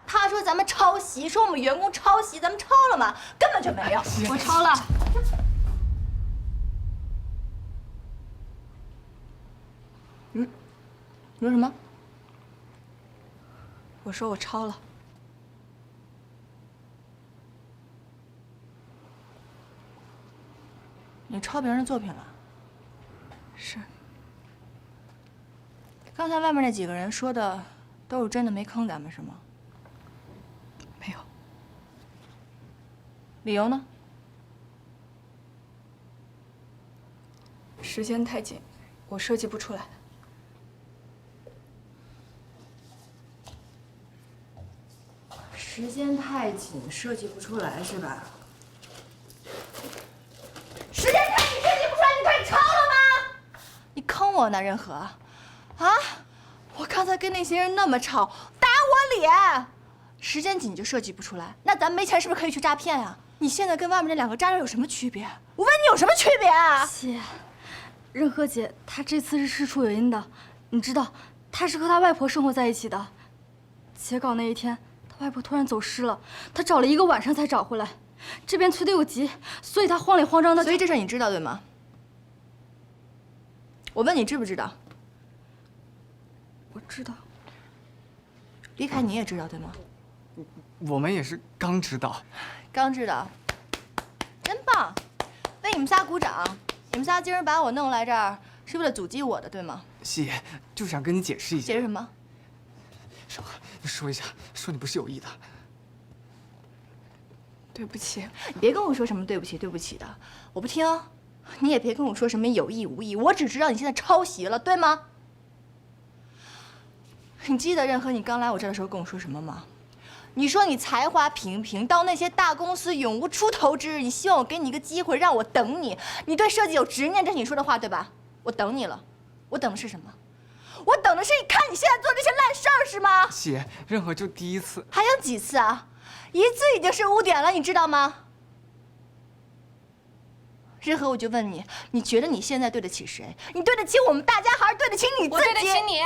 他说咱们抄袭，说我们员工抄袭，咱们抄了吗？根本就没有。我抄了。你说什么？我说我抄了。你抄别人的作品了？是。刚才外面那几个人说的都是真的，没坑咱们是吗？没有。理由呢？时间太紧，我设计不出来。时间太紧，设计不出来是吧？时间太紧，设计不出来，你可以抄了吗？你坑我呢，任和。啊！我刚才跟那些人那么吵，打我脸。时间紧就设计不出来，那咱们没钱是不是可以去诈骗呀？你现在跟外面那两个渣渣有什么区别？我问你有什么区别啊？姐，任和姐她这次是事出有因的，你知道，她是和她外婆生活在一起的。截稿那一天，她外婆突然走失了，她找了1个晚上才找回来。这边催得又急，所以她慌里慌张的。所以这事你知道对吗？我问你知不知道？我知道。李凯你也知道对吗？我们也是刚知道。刚知道，真棒！为你们仨鼓掌！你们仨今儿把我弄来这儿，是为了阻击我的，对吗？希言，就想跟你解释一下。解释什么？任和，你说一下，说你不是有意的。对不起。你别跟我说什么对不起对不起的，我不听。你也别跟我说什么有意无意，我只知道你现在抄袭了，对吗？你记得任和你刚来我这儿的时候跟我说什么吗？你说你才华平平，到那些大公司永无出头之日。你希望我给你一个机会，让我等你。你对设计有执念，这是你说的话对吧？我等你了，我等的是什么？我等的是你看你现在做这些烂事儿是吗？希言，任和就第一次，还想几次啊？一次已经是污点了，你知道吗？任和，我就问你，你觉得你现在对得起谁？你对得起我们大家，还是对得起你自己？我对得起你。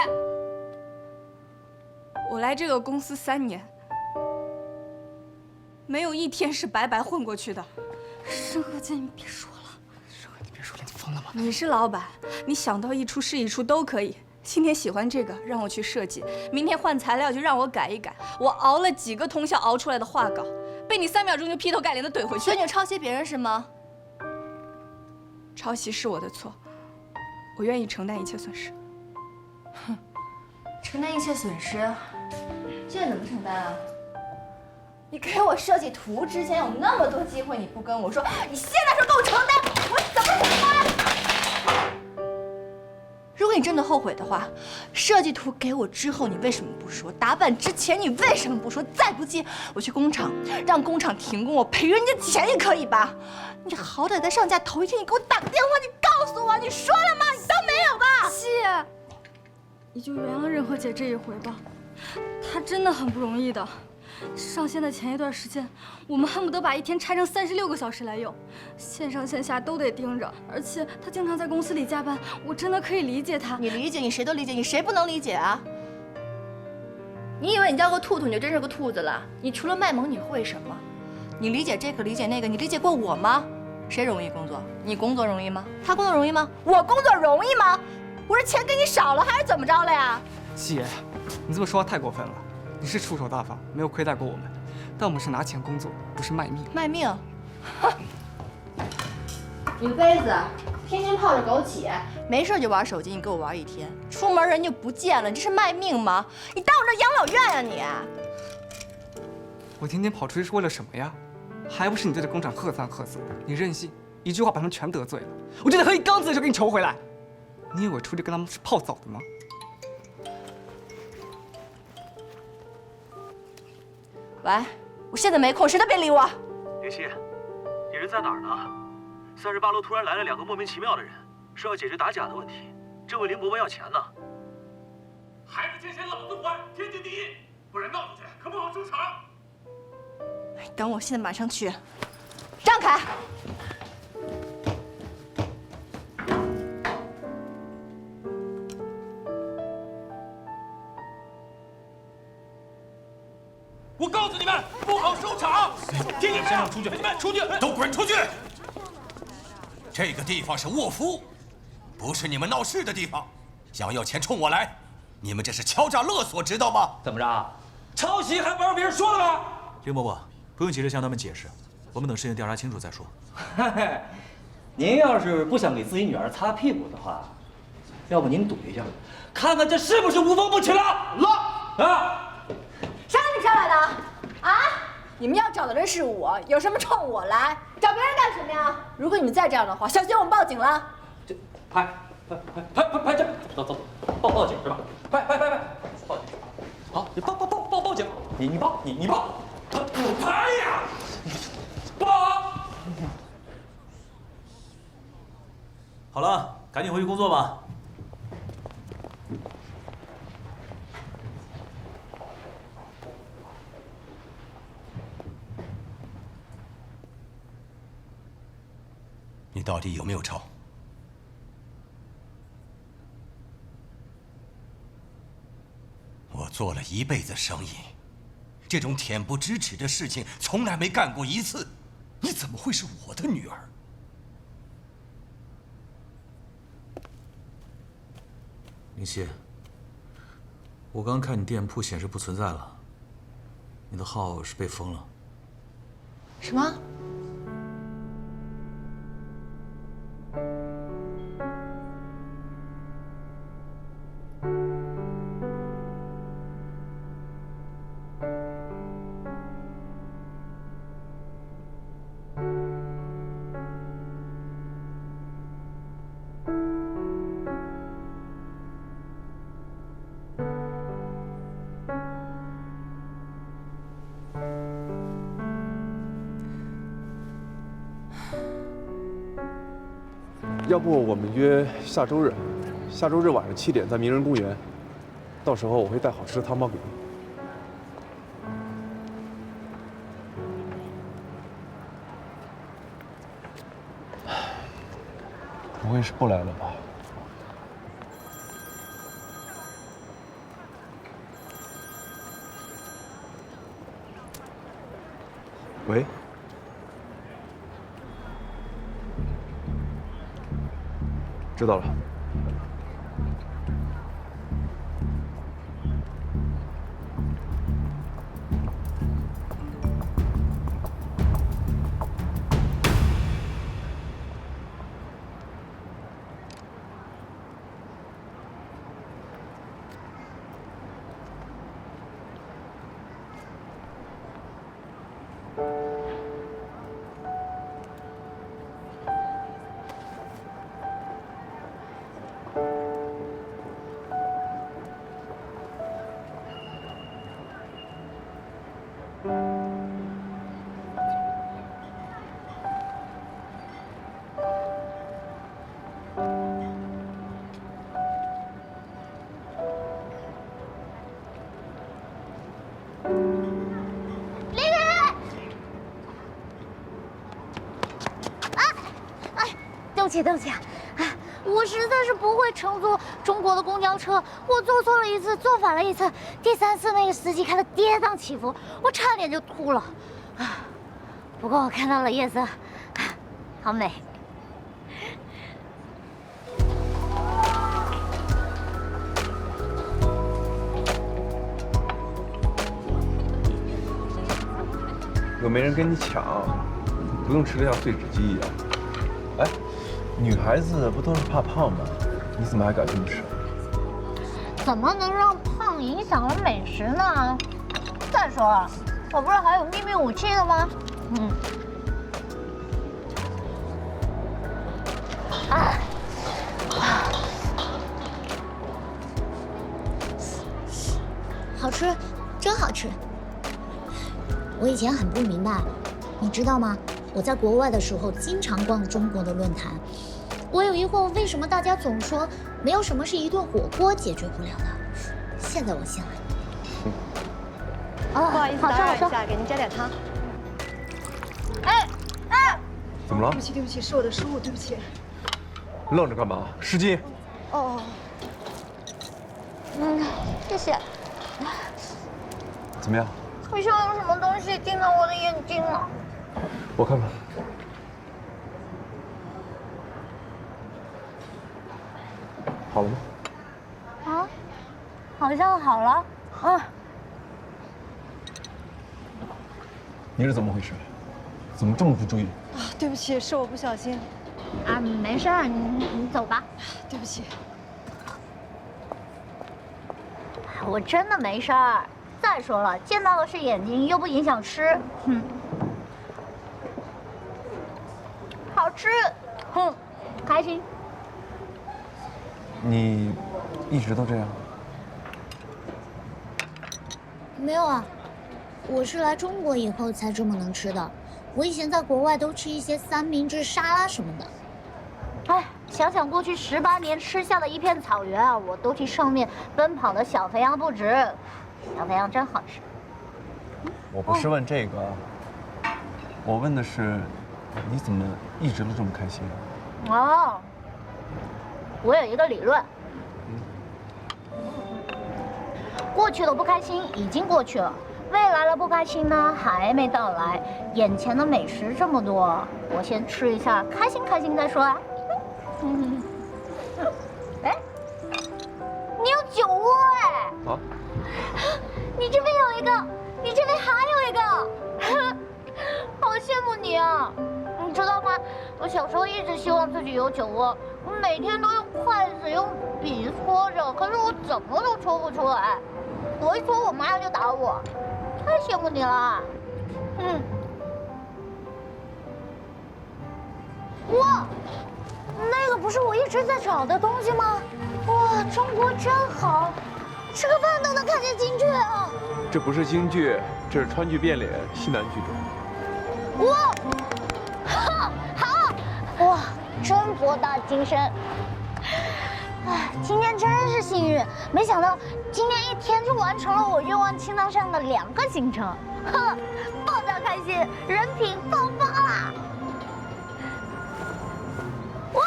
我来这个公司3年，没有一天是白白混过去的。任和姐，你别说了。任和，你别说了，你疯了吗？你是老板，你想到一出是一出都可以。今天喜欢这个，让我去设计；明天换材料就让我改一改。我熬了几个通宵熬出来的画稿，被你3秒钟就劈头盖脸的怼回去。所以你抄袭别人是吗？抄袭是我的错，我愿意承担一切损失。哼，承担一切损失，现在怎么承担啊？你给我设计图之前有那么多机会，你不跟我说，你现在说给我承担，我怎么承担？如果你真的后悔的话，设计图给我之后你为什么不说？打板之前你为什么不说？再不济我去工厂，让工厂停工，我赔人家钱也可以吧？你好歹在上架头1天，你给我打个电话，你告诉我，你说了吗？你都没有吧？谢，你就原谅任和姐这一回吧，她真的很不容易的。上线的前一段时间，我们恨不得把一天拆成36个小时来用，线上线下都得盯着，而且她经常在公司里加班，我真的可以理解她。你理解，你谁都理解，你谁不能理解啊？你以为你叫个兔兔你就真是个兔子了？你除了卖萌你会什么？你理解这个理解那个，你理解过我吗？谁容易工作？你工作容易吗？他工作容易吗？我工作容易吗？我这钱给你少了还是怎么着了呀？希言，你这么说话太过分了。你是出手大方，没有亏待过我们，但我们是拿钱工作，不是卖命。卖命？哼！你个杯子，天天泡着枸杞，没事就玩手机，你给我玩1天，出门人就不见了，你这是卖命吗？你当我这养老院呀你？我天天跑出去是为了什么呀？还不是你对这工厂喝三喝四，你任性，一句话把他们全得罪了。我记得喝一缸子就给你求回来。你以为我出去跟他们是泡澡的吗？喂，我现在没空，谁都别理我。林夕，你人在哪儿呢？38楼突然来了2个莫名其妙的人，说要解决打假的问题，正问林伯伯要钱呢。孩子见钱老子管，天经地义，不然闹出去可不好收场。等我，现在马上去。让开！我告诉你们，不好收场！听见没有？出去！你们出去！都滚出去！这个地方是卧夫，不是你们闹事的地方。想要钱冲我来，你们这是敲诈勒索，知道吗？怎么着？抄袭还不让别人说了吗？林伯伯，不用急着向他们解释，我们等事情调查清楚再说。您要是不想给自己女儿擦屁股的话，要不您赌一下，看看这是不是无风不起浪？啊！啥你上来的？啊？你们要找的人是我，有什么冲我来？找别人干什么呀？如果你们再这样的话，小心我们报警了。这拍这，走，报警是吧？拍，报警。好，你报警，你报，他不拍呀！报！好了，赶紧回去工作吧。你到底有没有抄？我做了一辈子生意，这种恬不知耻的事情从来没干过一次。你怎么会是我的女儿？林夕，我刚看你店铺显示不存在了，你的号是被封了。什么？要不我们约下周日晚上7点在名人公园，到时候我会带好吃的汤包给你。不会是不来了吧？喂。知道了。对不起，哎，我实在是不会乘坐中国的公交车，我坐错了一次，坐反了一次，第3次那个司机开的跌宕起伏，我差点就吐了。啊，不过我看到了夜色，好美。又没人跟你抢，不用吃得像碎纸机一样。哎。女孩子不都是怕胖吗？你怎么还敢这么吃？怎么能让胖影响了美食呢？再说了，我不是还有秘密武器的吗？好吃，真好吃。我以前很不明白，你知道吗？我在国外的时候经常逛中国的论坛，我有疑惑，为什么大家总说没有什么是一顿火锅解决不了的？现在我信了。不好意思，打扰一下，给您加点汤。怎么了？对不起，是我的失误，对不起。愣着干嘛？湿巾。哦。谢谢。怎么样？好像有什么东西进到我的眼睛了。我看看。好了吗？啊，好像好了。嗯。你是怎么回事？怎么这么不注意？啊，对不起，是我不小心。啊，没事儿，你走吧。对不起。我真的没事儿。再说了，见到的是眼睛，又不影响吃。好吃，开心。你一直都这样？没有啊，我是来中国以后才这么能吃的。我以前在国外都吃一些三明治、沙拉什么的。哎，想想过去18年吃下的一片草原啊，我都替上面奔跑的小肥羊不值。小肥羊真好吃。我不是问这个，我问的是，你怎么一直都这么开心？哦，我有一个理论，过去的不开心已经过去了，未来的不开心呢还没到来。眼前的美食这么多，我先吃一下，开心开心再说啊。哎，你有酒窝哎！啊？你这边有一个，你这边还有一个，好羡慕你啊！你知道吗？我小时候一直希望自己有酒窝，我每天都用筷子、用笔搓着，可是我怎么都搓不出来。我一搓，我妈就打我。太羡慕你了。哇，那个不是我一直在找的东西吗？哇，中国真好，吃个饭都能看见京剧啊！这不是京剧，这是川剧变脸西南剧种。哇，好，哇，真博大精深。哎，今天真是幸运，没想到今天一天就完成了我愿望清单上的2个行程，爆炸开心，人品爆发啦！哇！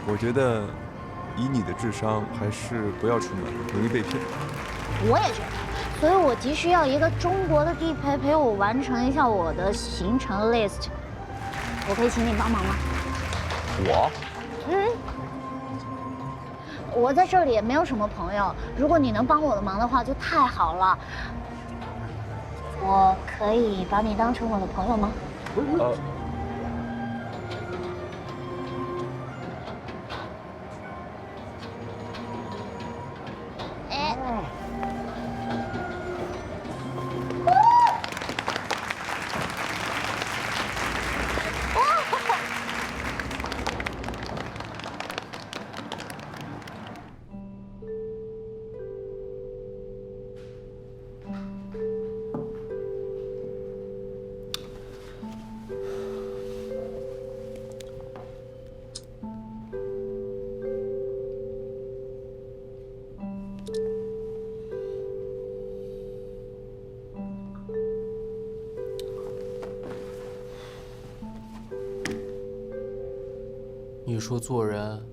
我觉得以你的智商，还是不要出门，容易被骗。我也觉得，所以我急需要一个中国的地陪陪我完成一下我的行程 list。我可以请你帮忙吗？我？我在这里也没有什么朋友，如果你能帮我的忙的话，就太好了。我可以把你当成我的朋友吗？你说做人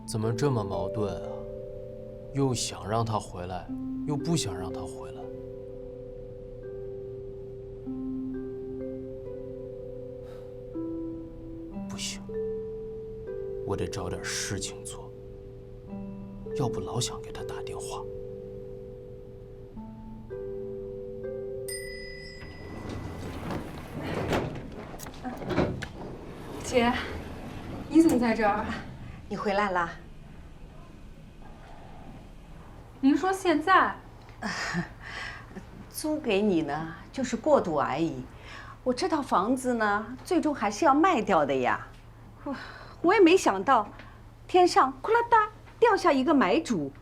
怎么这么矛盾啊？又想让他回来，又不想让他回来。不行，我得找点事情做，要不老想给他打电话。姐，你怎么在这儿？你回来啦？您说现在？租给你呢，就是过渡而已。我这套房子呢，最终还是要卖掉的呀。我也没想到，天上呼啦哒掉下一个买主。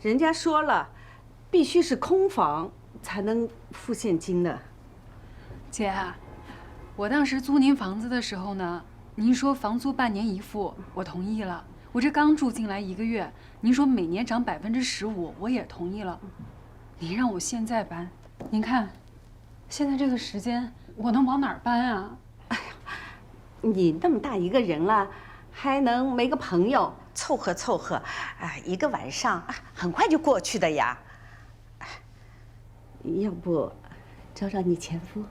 人家说了，必须是空房才能付现金的。姐，我当时租您房子的时候呢，您说房租半年一付，我同意了。我这刚住进来1个月，您说每年涨15%，我也同意了。您让我现在搬，您看，现在这个时间，我能往哪儿搬啊？哎呀，你那么大一个人了，还能没个朋友凑合凑合，1个晚上很快就过去的呀。要不找找你前夫？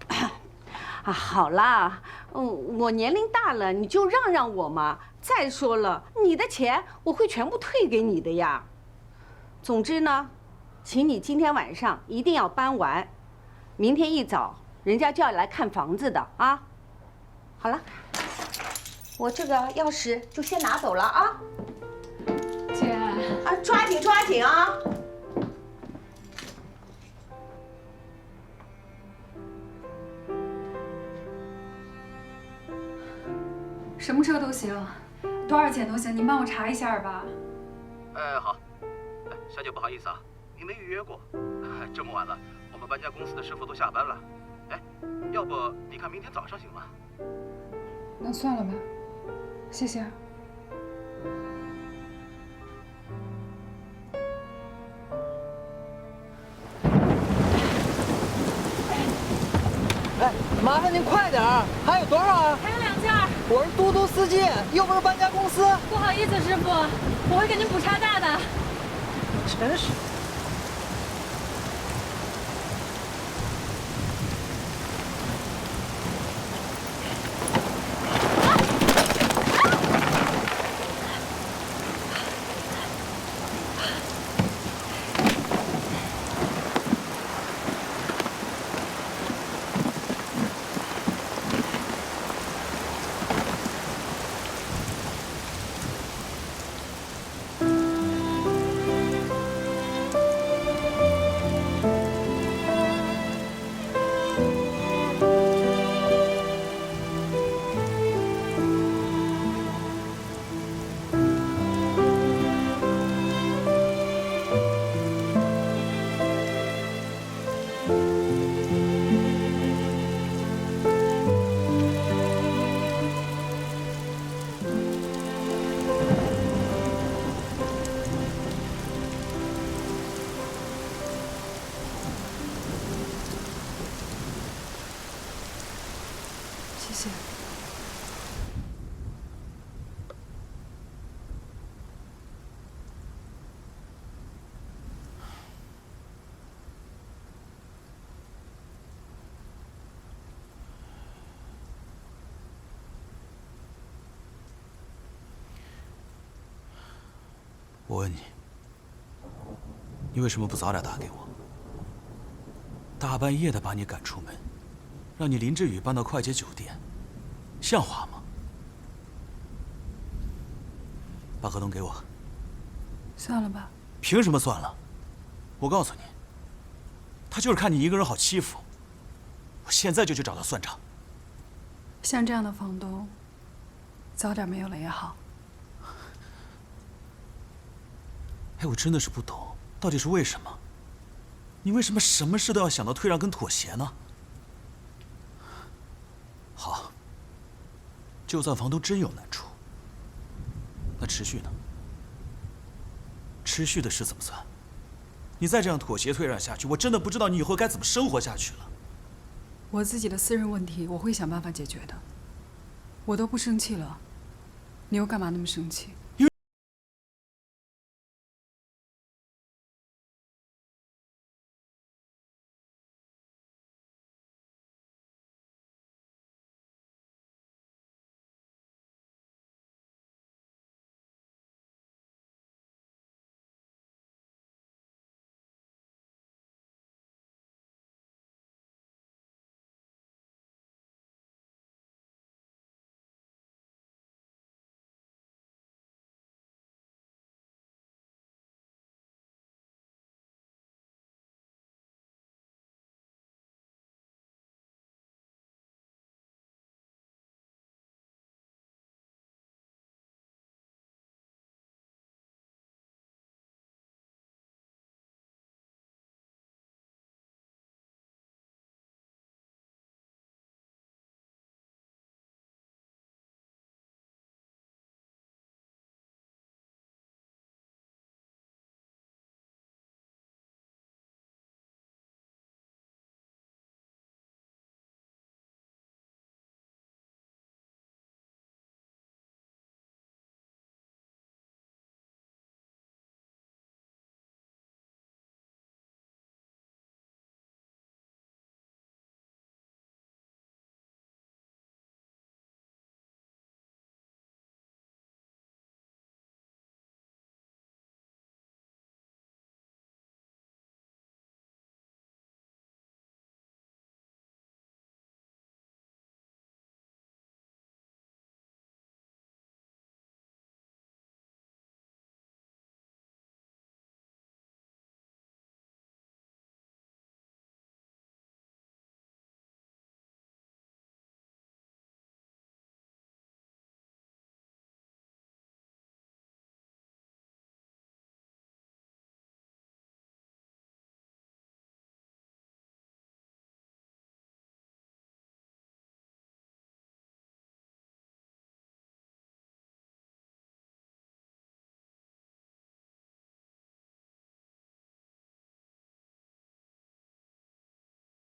啊，好啦，我年龄大了，你就让让我嘛。再说了，你的钱我会全部退给你的呀。总之呢，请你今天晚上一定要搬完，明天一早人家就要来看房子的啊。好了，我这个钥匙就先拿走了啊。姐，啊，抓紧抓紧啊！什么车都行，多少钱都行，您帮我查一下吧。哎，好。哎，小姐不好意思啊，您没预约过。这么晚了，我们搬家公司的师傅都下班了。哎，要不你看明天早上行吗？那算了吧，谢谢。哎，麻烦您快点儿，还有多少啊？还有2件。我是嘟嘟司机，又不是搬家公司。不好意思，师傅，我会给您补差价的。真是。谢谢。我问你，你为什么不早点打给我？大半夜的把你赶出门，让你林志宇搬到快捷酒店，像话吗？把合同给我。算了吧。凭什么算了？我告诉你，他就是看你一个人好欺负。我现在就去找他算账。像这样的房东，早点没有了也好。哎，我真的是不懂，到底是为什么？你为什么什么事都要想到退让跟妥协呢？好，就算房东真有难处，那持续呢？持续的事怎么算？你再这样妥协退让下去，我真的不知道你以后该怎么生活下去了。我自己的私人问题，我会想办法解决的。我都不生气了，你又干嘛那么生气？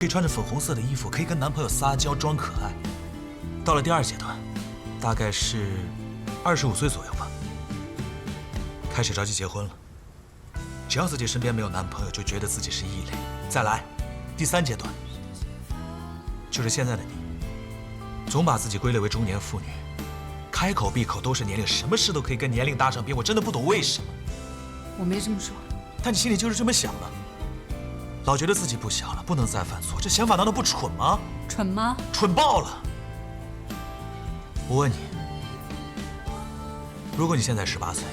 可以穿着粉红色的衣服，可以跟男朋友撒娇装可爱。到了第2阶段，大概是25岁左右吧，开始着急结婚了。只要自己身边没有男朋友，就觉得自己是异类。再来，第3阶段，就是现在的你，总把自己归类为中年妇女，开口闭口都是年龄，什么事都可以跟年龄搭上边。我真的不懂为什么。我没这么说，但你心里就是这么想的，老觉得自己不小了，不能再犯错，这想法难道不蠢吗？蠢吗？蠢爆了！我问你，如果你现在18岁，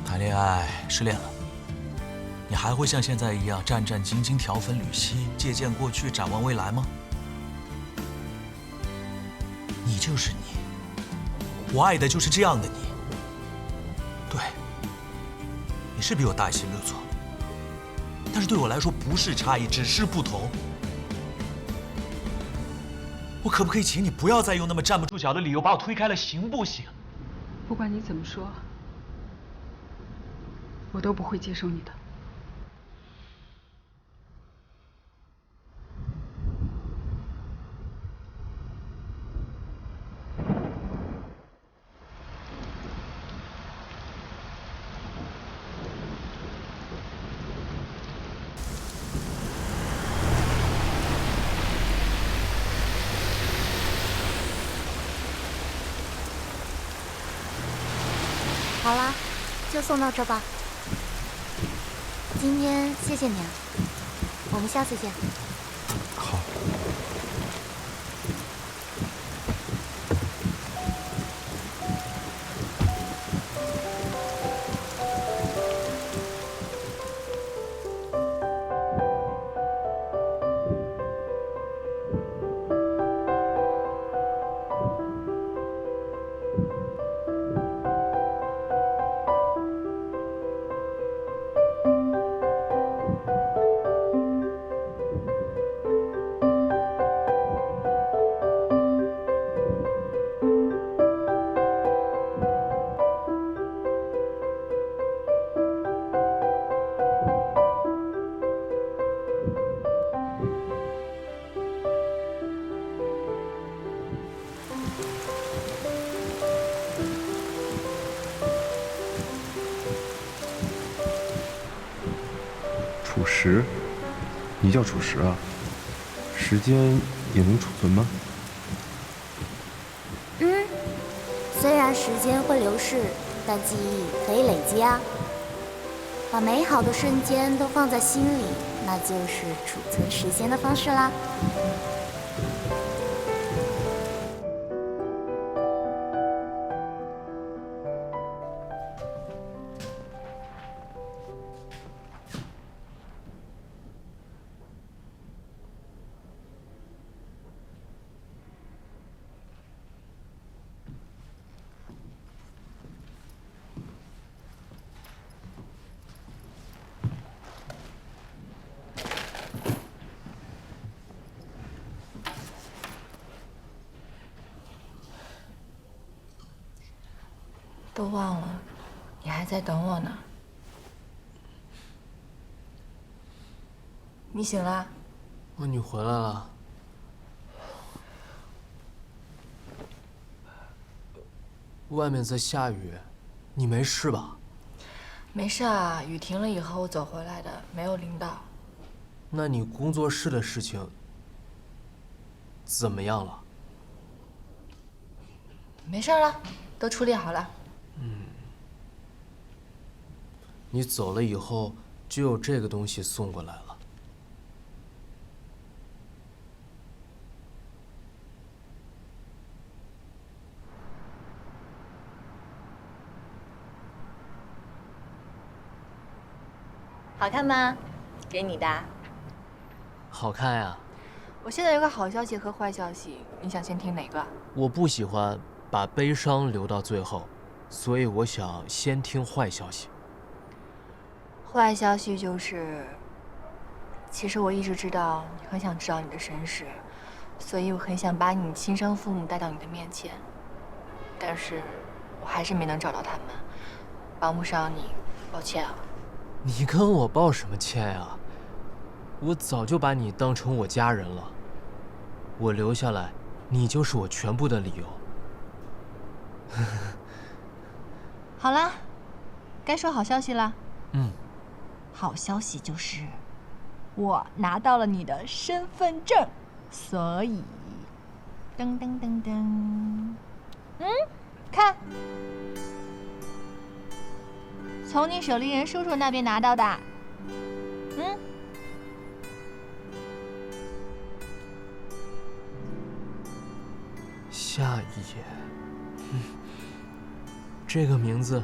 谈恋爱失恋了，你还会像现在一样战战兢兢、条分缕析、借鉴过去、展望未来吗？你就是你，我爱的就是这样的你。对，你是比我大一些没有错，但是对我来说不是差异，只是不同。我可不可以请你不要再用那么站不住脚的理由把我推开了，行不行？不管你怎么说，我都不会接受你的。好啦，就送到这吧。今天谢谢你啊，我们下次见。好。储石，你叫储石啊？时间也能储存吗？虽然时间会流逝，但记忆可以累积啊。把美好的瞬间都放在心里，那就是储存时间的方式啦。都忘了，你还在等我呢。你醒啦？哦，你回来了。外面在下雨，你没事吧？没事啊，雨停了以后我走回来的，没有淋到。那你工作室的事情怎么样了？没事了，都处理好了。你走了以后，就有这个东西送过来了。好看吗？给你的。好看呀。我现在有个好消息和坏消息，你想先听哪个？我不喜欢把悲伤留到最后，所以我想先听坏消息。坏消息就是，其实我一直知道你很想知道你的身世，所以我很想把你亲生父母带到你的面前，但是我还是没能找到他们，帮不上你，抱歉啊。你跟我抱什么歉呀？我早就把你当成我家人了。我留下来，你就是我全部的理由。好啦，该说好消息啦。好消息就是，我拿到了你的身份证，所以，噔噔噔噔，看，从你守林人叔叔那边拿到的，夏野，这个名字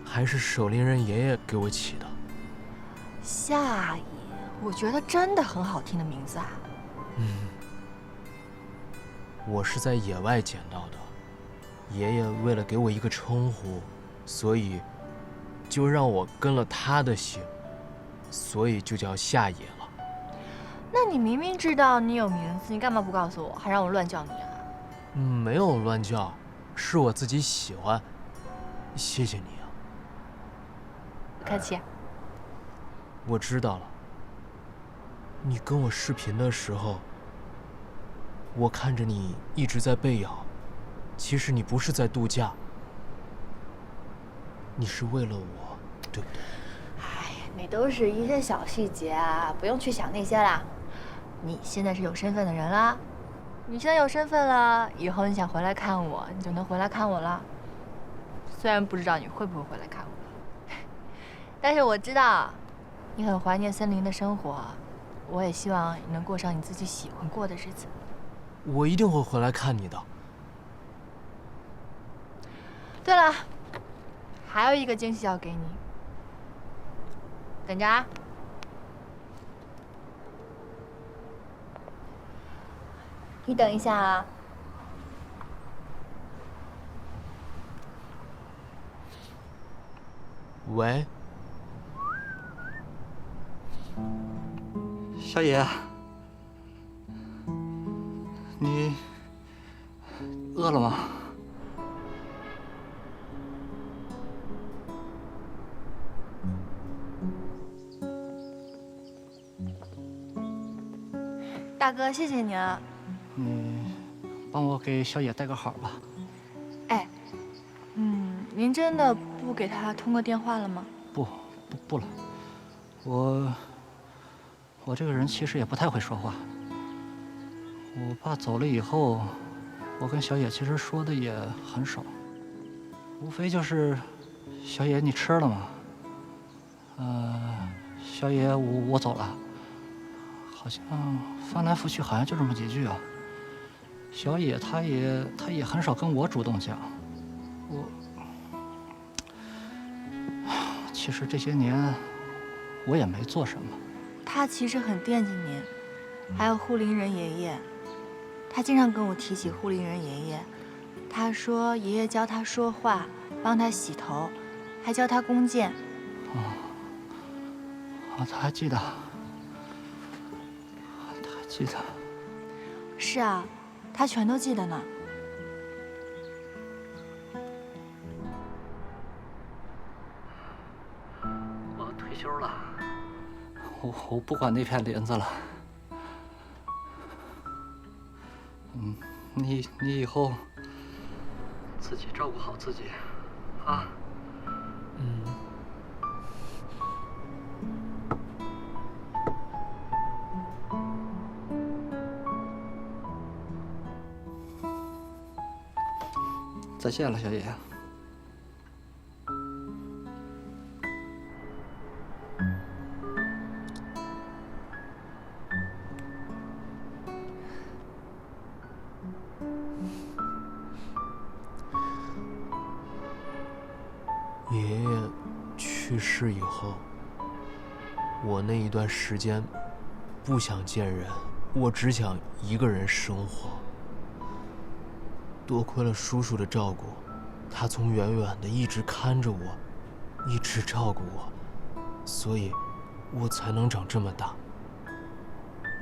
还是守林人爷爷给我起的。夏野，我觉得真的很好听的名字啊。我是在野外捡到的，爷爷为了给我一个称呼，所以就让我跟了他的姓，所以就叫夏野了。那你明明知道你有名字，你干嘛不告诉我，还让我乱叫你啊？没有乱叫，是我自己喜欢。谢谢你啊。不客气。我知道了。你跟我视频的时候，我看着你一直在背咬，其实你不是在度假，你是为了我，对不对？哎呀，那都是一些小细节啊，不用去想那些啦。你现在是有身份的人啦，你现在有身份了，以后你想回来看我，你就能回来看我了。虽然不知道你会不会回来看我，但是我知道你很怀念森林的生活，我也希望你能过上你自己喜欢过的日子。我一定会回来看你的。对了，还有一个惊喜要给你，等着啊。你等一下啊。喂，小野，你饿了吗？大哥，谢谢你啊。你帮我给小野带个好吧。哎，您真的不给他通个电话了吗？不了，我这个人其实也不太会说话。我爸走了以后，我跟小野其实说的也很少，无非就是小野你吃了吗？小野我走了，好像翻来覆去好像就这么几句啊。小野他也很少跟我主动讲，其实这些年我也没做什么。他其实很惦记您，还有护林人爷爷。他经常跟我提起护林人爷爷，他说爷爷教他说话，帮他洗头，还教他弓箭。他还记得。是啊，他全都记得呢。我退休了，我不管那片林子了。你以后自己照顾好自己，啊。再见了，小野。爷爷去世以后，我那一段时间不想见人，我只想一个人生活。多亏了叔叔的照顾，他从远远的一直看着我，一直照顾我，所以我才能长这么大。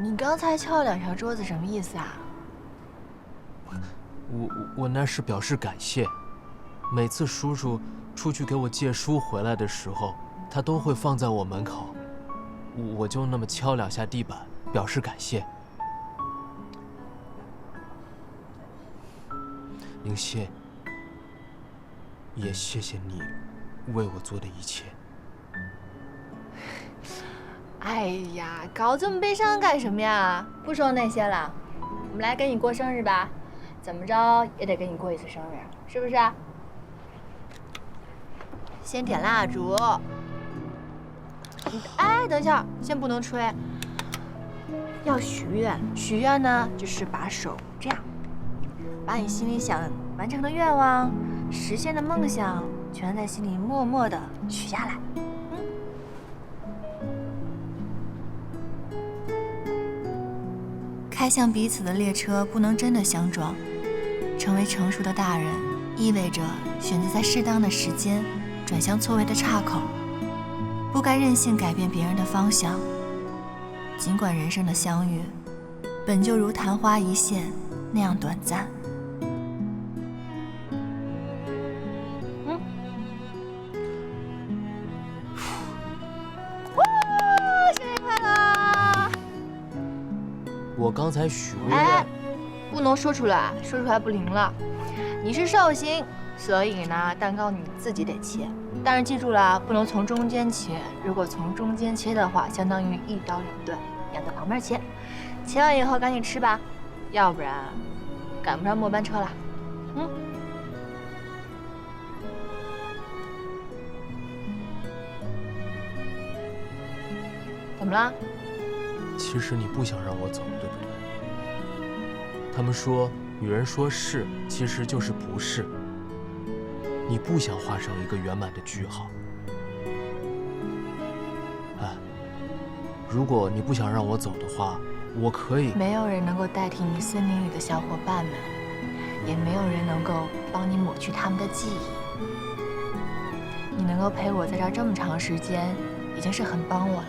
你刚才敲了2下桌子，什么意思啊？我那是表示感谢。每次叔叔出去给我借书回来的时候，他都会放在我门口。我就那么敲2下地板，表示感谢。宁馨，也谢谢你为我做的一切。哎呀，搞这么悲伤干什么呀？不说那些了，我们来给你过生日吧，怎么着也得给你过一次生日，是不是？先点蜡烛。哎，等一下，先不能吹，要许愿。许愿呢，就是把手这样，把你心里想完成的愿望、实现的梦想，全在心里默默地许下来。开向彼此的列车不能真的相撞。成为成熟的大人，意味着选择在适当的时间转向错位的岔口，不该任性改变别人的方向。尽管人生的相遇本就如昙花一现那样短暂。生日快乐！我刚才许过哎，不能说出来，说出来不灵了。你是寿星，所以呢，蛋糕你自己得切，但是记住了，不能从中间切。如果从中间切的话，相当于1刀2断，要在旁边切。切完以后赶紧吃吧，要不然赶不上末班车了。怎么了？其实你不想让我走，对不对？他们说，女人说是，其实就是不是。你不想画上一个圆满的句号。哎，如果你不想让我走的话，我可以。没有人能够代替你森林里的小伙伴们，也没有人能够帮你抹去他们的记忆。你能够陪我在这儿这么长时间，已经是很帮我了。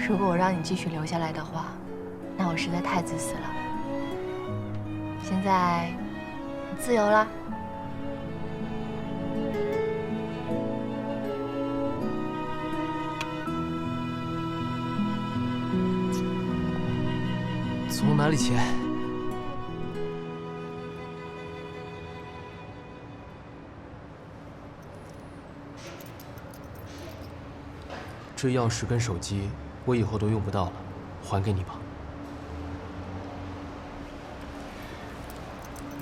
如果我让你继续留下来的话，那我实在太自私了。现在你自由了。从哪里切？这钥匙跟手机，我以后都用不到了，还给你吧。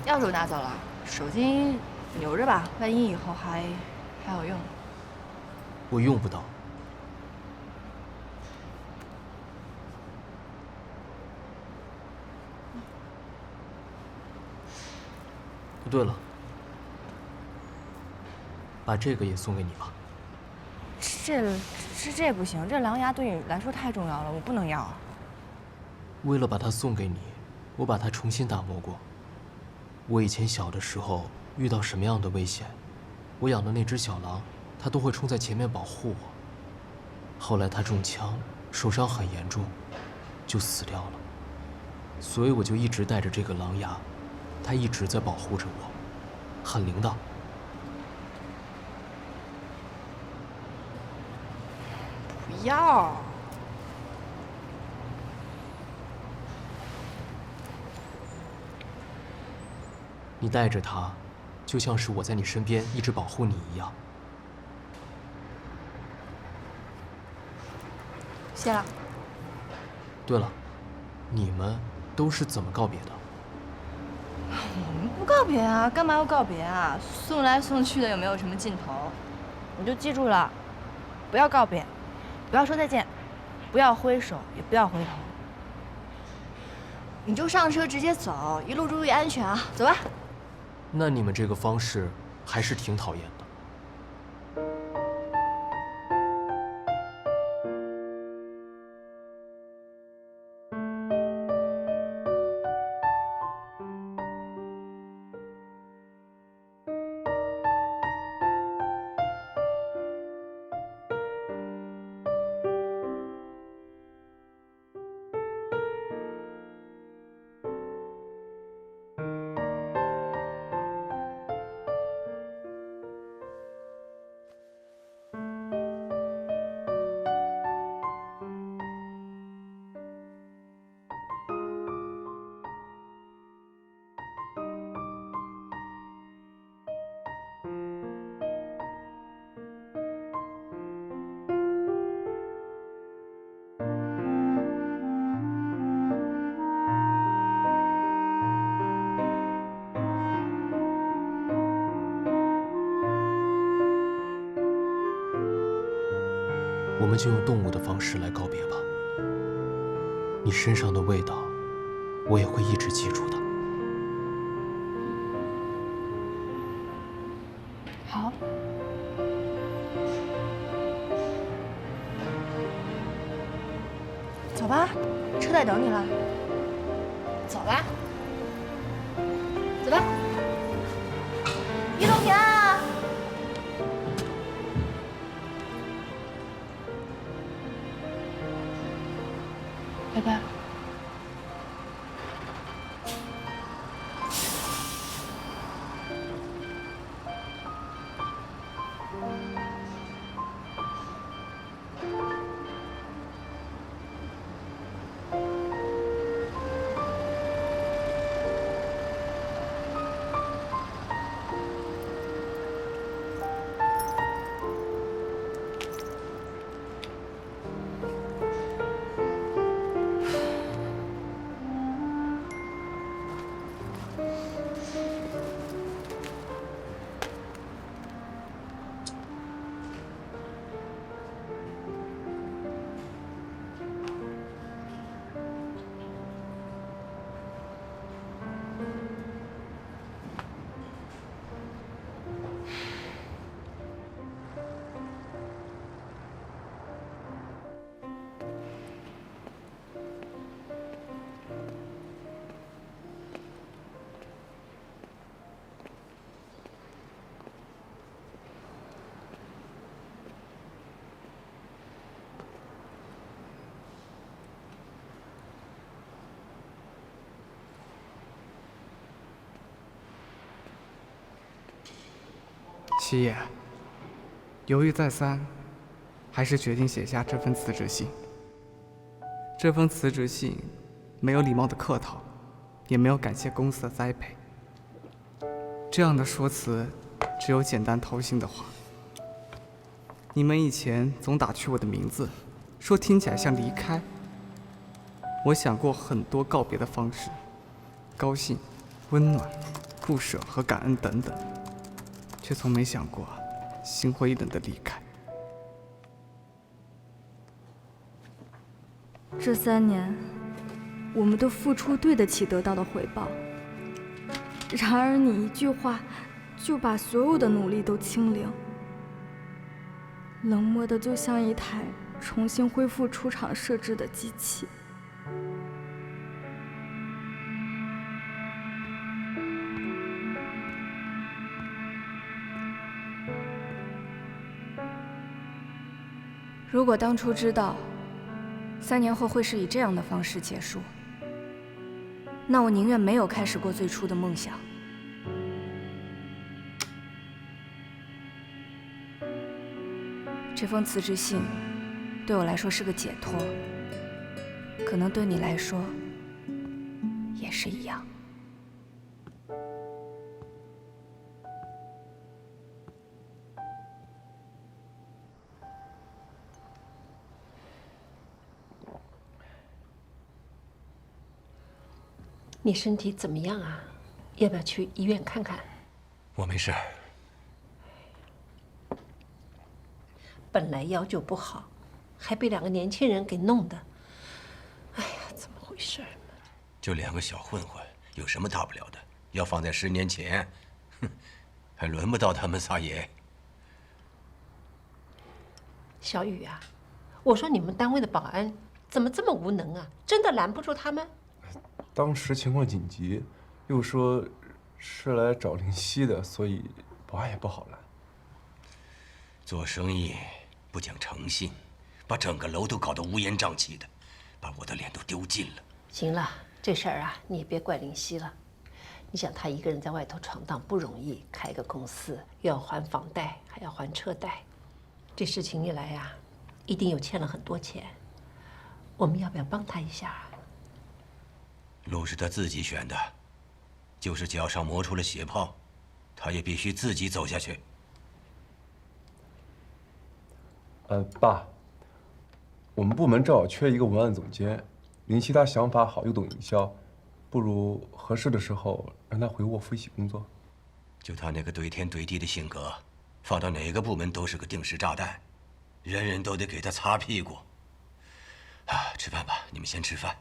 钥匙我拿走了，手机留着吧，万一以后还有用。我用不到。对了，把这个也送给你吧。这不行，这狼牙对你来说太重要了，我不能要。为了把它送给你，我把它重新打磨过。我以前小的时候遇到什么样的危险，我养的那只小狼，它都会冲在前面保护我。后来它中枪，受伤很严重，就死掉了。所以我就一直带着这个狼牙，它一直在保护着我，很灵的。不要。你带着它，就像是我在你身边一直保护你一样。谢了。对了，你们都是怎么告别的？我们不告别啊，干嘛要告别啊？送来送去的，有没有什么尽头？你就记住了，不要告别，不要说再见，不要挥手，也不要回头。你就上车直接走，一路注意安全啊！走吧。那你们这个方式还是挺讨厌的。我们就用动物的方式来告别吧。你身上的味道，我也会一直记住的。好。走吧，车在等你了。走吧，走吧。一路平安啊！拜拜。七爷，犹豫再三，还是决定写下这份辞职信。这封辞职信没有礼貌的客套，也没有感谢公司的栽培。这样的说辞，只有简单掏心的话。你们以前总打趣我的名字，说听起来像离开。我想过很多告别的方式，高兴、温暖、不舍和感恩等等。却从没想过心灰意冷的离开。这3年，我们都付出对得起得到的回报。然而你一句话，就把所有的努力都清零，冷漠的就像一台重新恢复出厂设置的机器。如果当初知道3年后会是以这样的方式结束，那我宁愿没有开始过最初的梦想。这封辞职信对我来说是个解脱，可能对你来说也是一样。你身体怎么样啊？要不要去医院看看？我没事。本来腰就不好，还被2个年轻人给弄的。哎呀，怎么回事？就2个小混混，有什么大不了的？要放在10年前，哼，还轮不到他们撒野。小雨啊，我说你们单位的保安怎么这么无能啊？真的拦不住他们？当时情况紧急，又说是来找林夕的，所以保安也不好拦。做生意不讲诚信，把整个楼都搞得乌烟瘴气的，把我的脸都丢尽了。行了，这事儿啊，你也别怪林夕了。你想他一个人在外头闯荡不容易，开个公司又要还房贷，还要还车贷，这事情一来呀，一定又欠了很多钱。我们要不要帮他一下啊？路是他自己选的，就是脚上磨出了血泡，他也必须自己走下去。爸，我们部门正好缺一个文案总监，林夕他想法好又懂营销，不如合适的时候让他回卧夫一起工作。就他那个怼天怼地的性格，放到哪个部门都是个定时炸弹。人人都得给他擦屁股。啊，吃饭吧，你们先吃饭。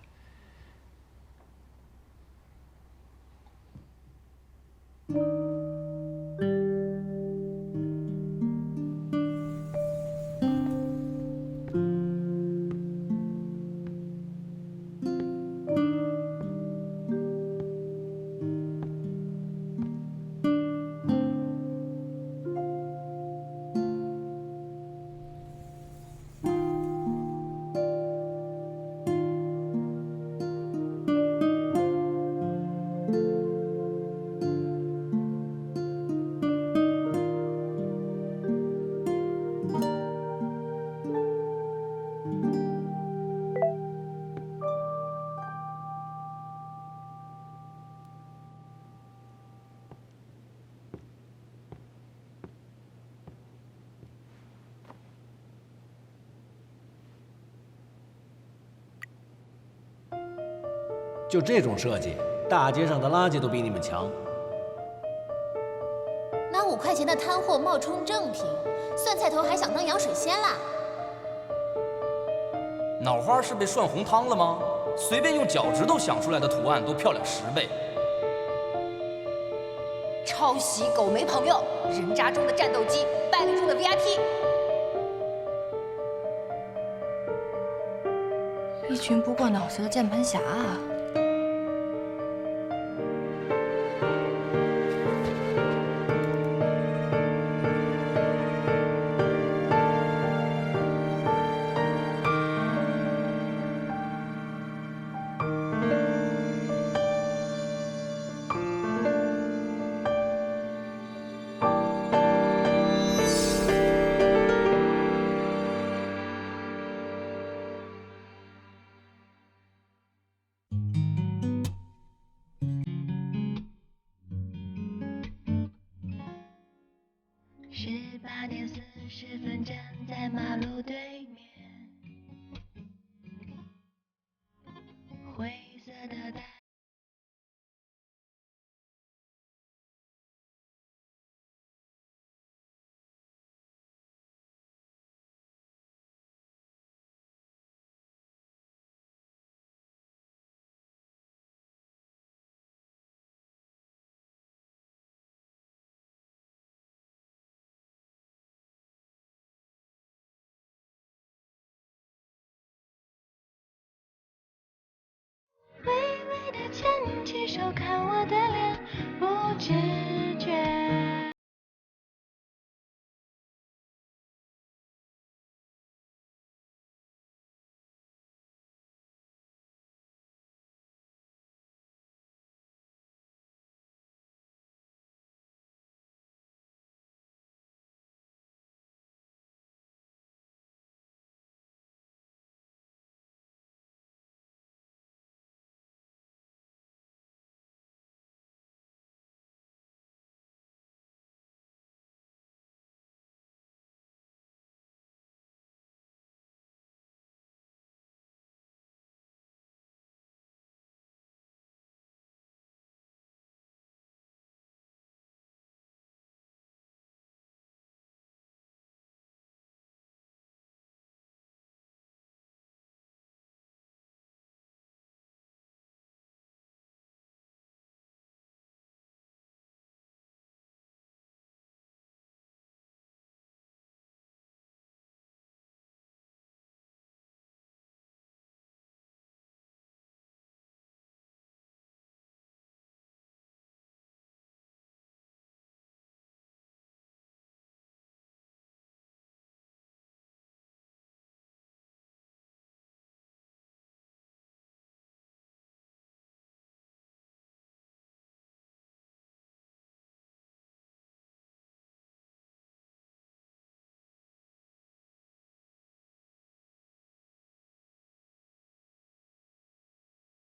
就这种设计，大街上的垃圾都比你们强。拿5块钱的摊货冒充正品，蒜菜头还想当洋水仙啦？脑花是被涮红汤了吗？随便用脚趾头想出来的图案都漂亮10倍。抄袭狗没朋友，人渣中的战斗机，败类中的 VIP。一群不过脑子的键盘侠啊！18点40分，站在马路对面，灰色的大。微微的牵起手，看我的脸，不知